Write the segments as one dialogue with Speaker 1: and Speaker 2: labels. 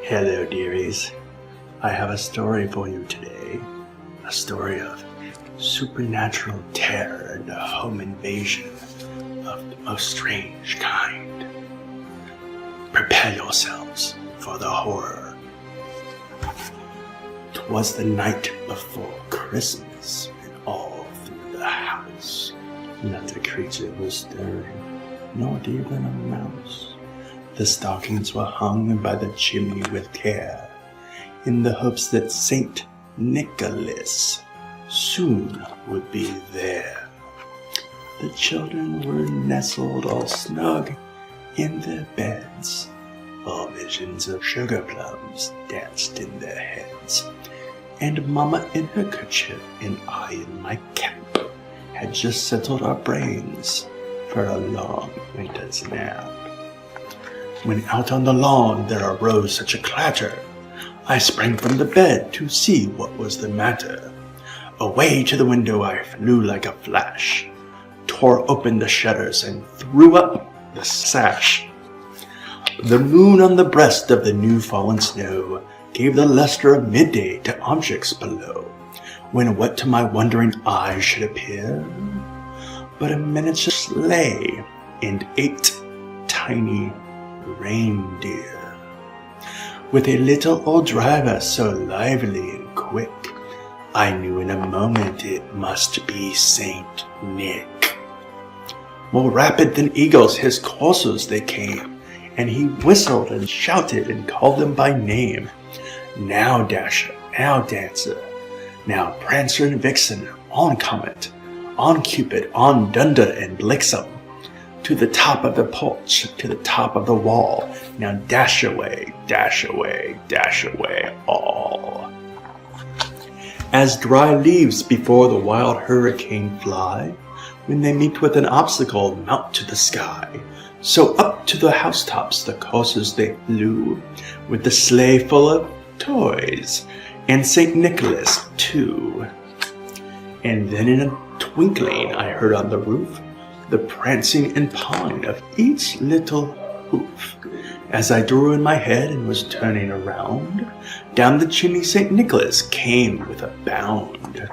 Speaker 1: Hello, dearies. I have a story for you today. A story of supernatural terror and a home invasion of the most strange kind. Prepare yourselves for the horror. 'Twas the night before Christmas, and all through the house not a creature was stirring, not even a mouse. The stockings were hung by the chimney with care, in the hopes that Saint Nicholas soon would be there. The children were nestled all snug in their beds, while visions of sugar plums danced in their heads, and Mama in her kerchief and I in my cap had just settled our brains for a long winter's nap. When out on the lawn there arose such a clatter, I sprang from the bed to see what was the matter. Away to the window I flew like a flash, tore open the shutters and threw up the sash. The moon on the breast of the new fallen snow gave the luster of midday to objects below, when what to my wondering eyes should appear but a miniature sleigh and 8 tiny reindeer, with a little old driver so lively and quick, I knew in a moment it must be Saint Nick. More rapid than eagles his coursers they came, and he whistled and shouted and called them by name. Now Dasher, now Dancer, now Prancer and Vixen, on Comet, on Cupid, on Dunder and Blixen, to the top of the porch, to the top of the wall, now dash away, all. As dry leaves before the wild hurricane fly, when they meet with an obstacle mount to the sky, so up to the housetops the coursers they flew, with the sleigh full of toys, and St. Nicholas too. And then in a twinkling I heard on the roof the prancing and pawing of each little hoof. As I drew in my head and was turning around, down the chimney St. Nicholas came with a bound.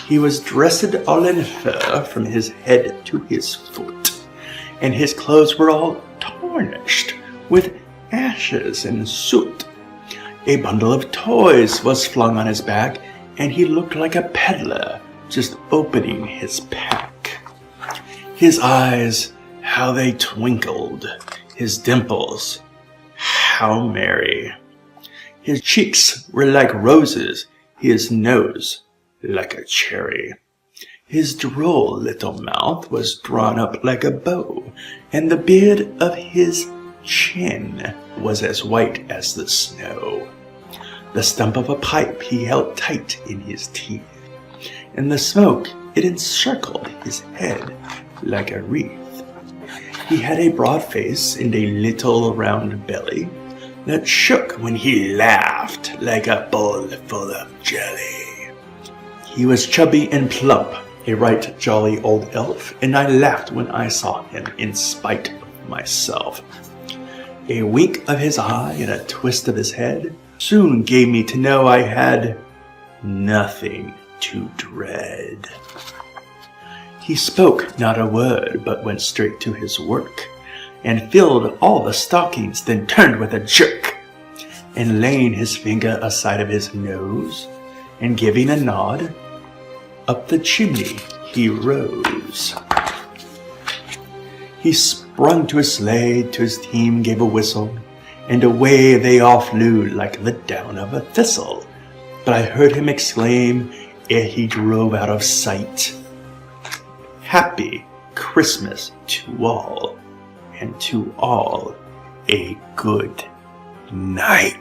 Speaker 1: He was dressed all in fur from his head to his foot, and his clothes were all tarnished with ashes and soot. A bundle of toys was flung on his back, and he looked like a peddler just opening his pack. His eyes, how they twinkled, his dimples, how merry. His cheeks were like roses, his nose like a cherry. His droll little mouth was drawn up like a bow, and the beard of his chin was as white as the snow. The stump of a pipe he held tight in his teeth, and the smoke it encircled his head like a wreath. He had a broad face and a little round belly that shook when he laughed like a bowl full of jelly. He was chubby and plump, a right jolly old elf, and I laughed when I saw him in spite of myself. A wink of his eye and a twist of his head soon gave me to know I had nothing to dread. He spoke not a word, but went straight to his work, and filled all the stockings, then turned with a jerk, and laying his finger aside of his nose, and giving a nod, up the chimney he rose. He sprung to his sleigh, to his team gave a whistle, and away they all flew like the down of a thistle. But I heard him exclaim, ere he drove out of sight, Happy Christmas to all, and to all a good night.